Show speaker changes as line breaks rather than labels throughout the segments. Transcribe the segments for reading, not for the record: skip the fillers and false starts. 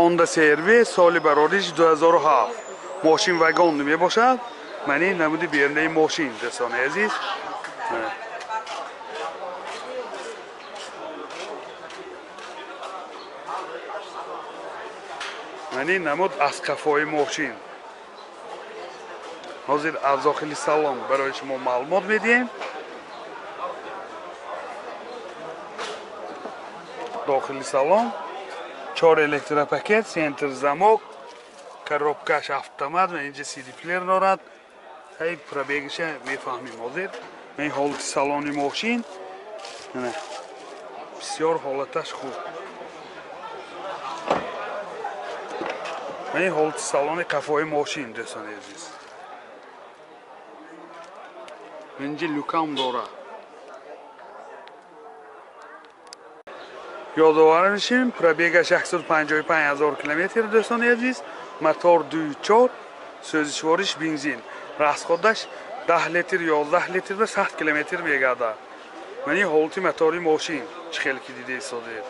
Honda CR-V соли барориш 2007 ماشین وگان می باشد. من این نمود بیرنه ماشین دوستان عزیز. من این نمود از کفای ماشین. حاضر از داخل سالن برای شما معلومات میدیم. داخل سالن 4 الکتروپاکت، سنتر زمک، коробкаш автомат و اینجا CD پلیر دارد. هی پرابیگش میفهمیم حاضر. این حالت سالن ماشین بسیار حالتش خوب. این حالت سالن کفای ماشین دوستان عزیز. اینجا لوکام دارد. یادآور میشیم پرابیگش 155,000 کیلومتر دوستان عزیز. موتور 2.4 سوزشوارش بنزین. расходаш 10 литр 11 литр ба 100 километр мегардад. Мани ҳолати мотори мошин чӣ хел ки дида истодед.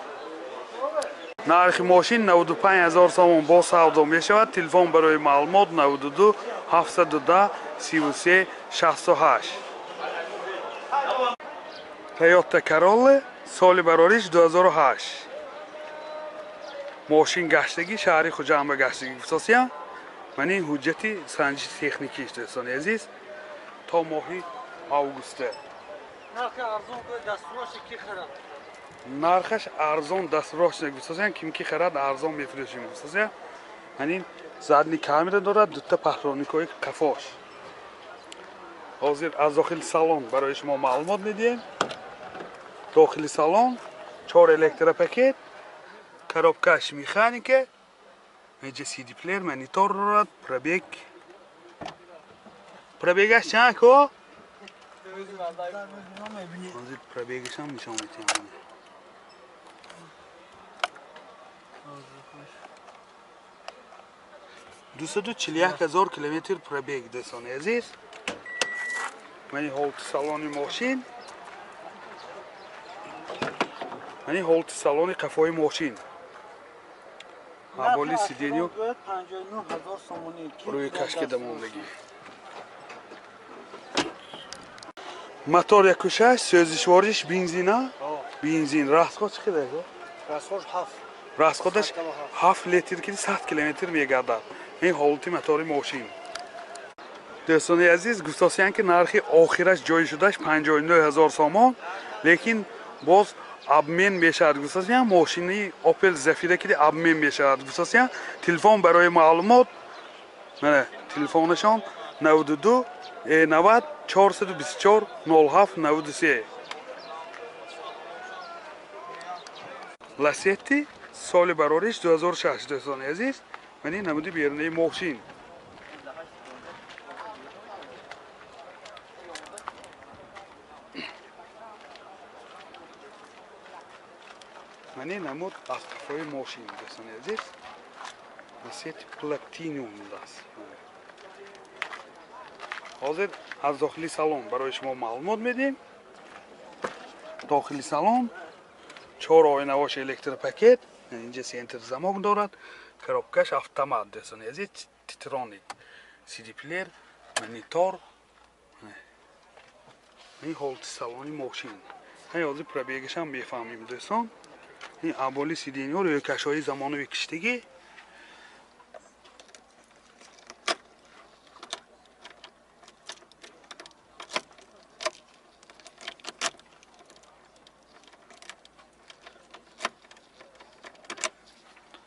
Нархи мошин 95000 сомон бо савдо мешавад. Телефон барои маълумот 92 710 33 68. Toyota Corolla соли барориш 2008. ماشین گشتگی شهری خوجند گشتگی اساسیه. من این حجتی سنجش تکنیکیش دوستان عزیز تا ماهی آگوست. نرخش ارزان دستوراش نگوستازیان کیم کی خرد ارزان میفروشیم گوستازیان. من این زدنی کامیرا دارد دوتا پهلونیکای کفاش. حاضر از داخل سالن برای شما معلومات میدیم. داخل سالن 4 الکتروپاکت، коробкаш механика, اینجا CD پلیر مانیتور دارد. پرابیگش چند که؟ پرابیگش هم نشان میتیم. 241,000 کیلومتر پرابیگ دوستان عزیز. من حالت سالن ماشین. من حالت سالن کفای ماشین. ابولی سیدینیو
59,000 سومونی
روی کشک دماندگی. موتور 1.6 سوزشوارش بنزینه. بنزین راستخود چه خیلی؟
راستخودش 7.
راستخودش 7 لیتر که 100 کیلومتر میگردد. این حالت موتور ماشین. دوستان عزیز گفتاسیان که نرخ آخرش جای شدهش 59,000 سومون. لیکن باز обмен میشود گفتاسیان ماشینی اوپل زفیره که обмен میشود گفتاسیان. تلفن برای معلومات من تلفنشان 92 90 424 07 93. لاسیتی سال برارش 2006 دوستان عزیز. من این نمودی بیرنه ماشین. من این نمود از کفای ماشین دوستان عزیز. لاسیتی پلاتینیوم است. حاضر از داخلی سالن برای شما معلومات میدیم. داخلی سالن 4 آینه واش الکتروپاکت، اینجا سنتر زمک دارد. коробкаш автомат دوستان عزیز. تیترونیک CD پلیر مانیتور. این حالت سالن ماشین. این حاضر پرابیگش هم میفهمیم دوستان. این ابولی سیدینیو روی کشای زمانوی کشتگی.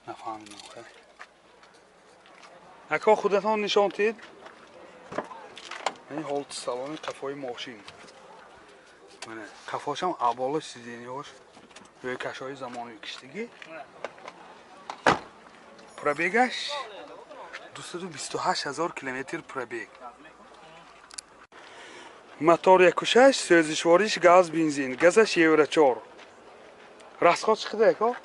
نفهمیدم خیلی. اکا خودتان نشان دید. این حالت سالن کفای ماشین. من کفاشم ابولی سیدینیوش روی کشای زمانوی کشتگی. پرابیگش 228,000 کیلومتر پرابیگ. موتور 1.6 سوزشوارش گاز بنزین. گازش یورو 4. راستخود چقدر که؟
10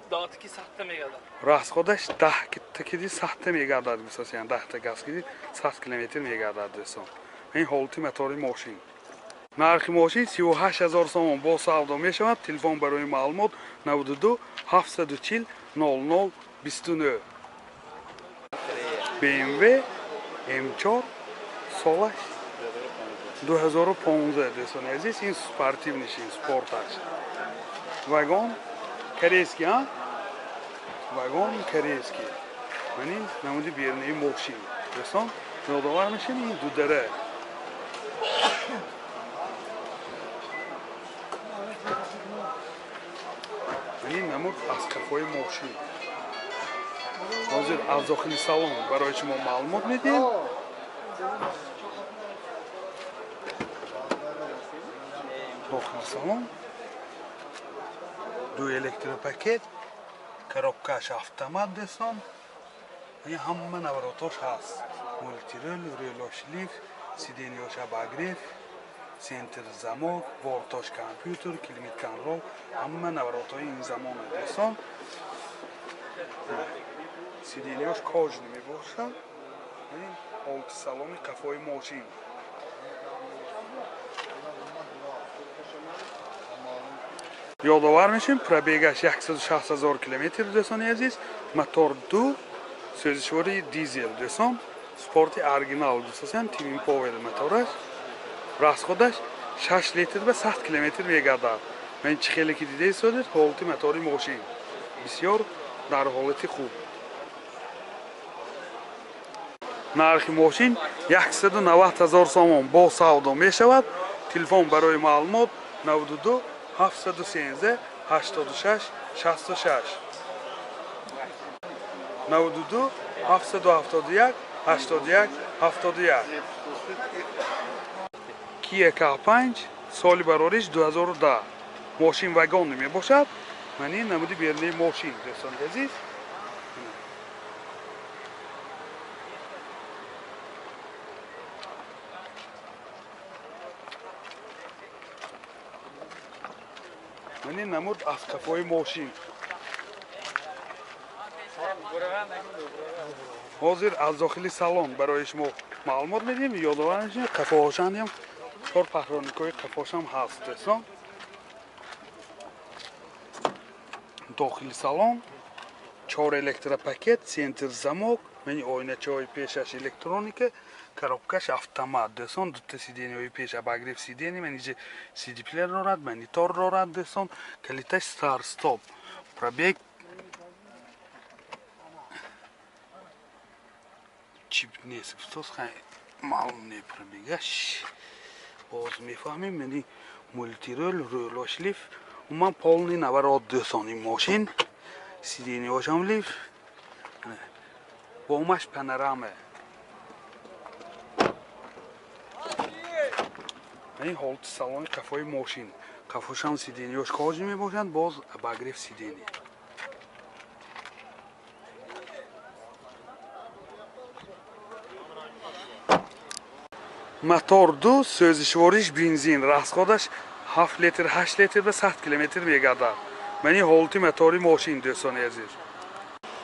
تا 100 میگردد.
راستخودش 10 تا 100 میگردد گوساسیان 10 تا گاز که 100 کیلومتر میگردد دوستان. این حالت موتور ماشین. نرخ ماشین 38,000 سومون با سودا میشود. تلفن برای معلومات 92 740 0029 BMW M4 سالش 2015 دوستان عزیز. این سپورتیو نشین سپورتاش واگن корейский واگن корейский. من این نمودی بیرنی ماشین دوستان یادآور میشین. این دو دره این نمود از کفای ماشین. حاضر از داخل سالن برای شما معلومات میدیم. داخل سالن دو الکتروپاکت коробкаш автомат دوستان. این همه نوراتاش هست. مولتیرل، ریلاشلیف، سیدینیاش باگریف، سنتر زمان، وارتاش کامپیوتر، کلیمیت کنترل، همه نوراتای این زمان دوستان. سیدینیاش کاج نمی باشد. این آلت سالن کفای ماشین. یادآور میشیم پرابیگش 160,000 کیلومتر دوستان عزیز. موتور 2 سوزشواری دیزل دوستان. سپورت اورجینال دوستان. تیم پاور موتورش. расходаш 6 литр ба 100 км мегардад. Мен чӣ хеле ки дида истодед ҳолати мотори мошин бисёр дар ҳолати хуб. нархи мошин 190,000 сомон бо савдо мешавад. телефон барои маълумот 92 713 86 66 92 771 81 71. Kia K5 соли барориш 2010 мошин вагон мебошад. Ман ин намуди берни мошин дӯстон азиз. ман ин намуд аз кафои мошин. ҳозир аз дохили салон барои шумо маълумот медиҳем. ёдовар мешавед қафоҳошам چهار پهرانیکای قفاش هم هست دوستان. داخل سالن 4 الکتروپاکت، سنتر زمک، منی آینچه های پیشش الکترونیکه، коробкаш автомат دوستان. دو تا سیدینی های پیش باگریف سیدینی من اینجا سیدی پلیر دارد، مانیتور دارد دوستان. کلیتش ستار استاپ. پرابیگ چیپ نیست دوست خیلی معلوم نیست پرابیگش. باز میفهمیم منی مولتیرل ریلاشلیف و من پالنی نورات دوستان. این ماشین سیدینی هاشم لیف بامش پنرامه. این حالت سالن کفای ماشین. کفاشم سیدینی هاش کاج میباشند. باز باگریف سیدینی. мотор 2 сӯзишвориш бензин. расходаш 7 литр 8 литр ба 100 км мегардад. мани ҳолати мотори мошин дӯстони азиз.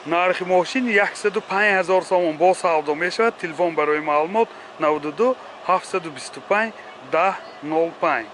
нархи мошин 105,000 сомон бо савдо мешавад. телефон барои маълумот 92 725 10 05.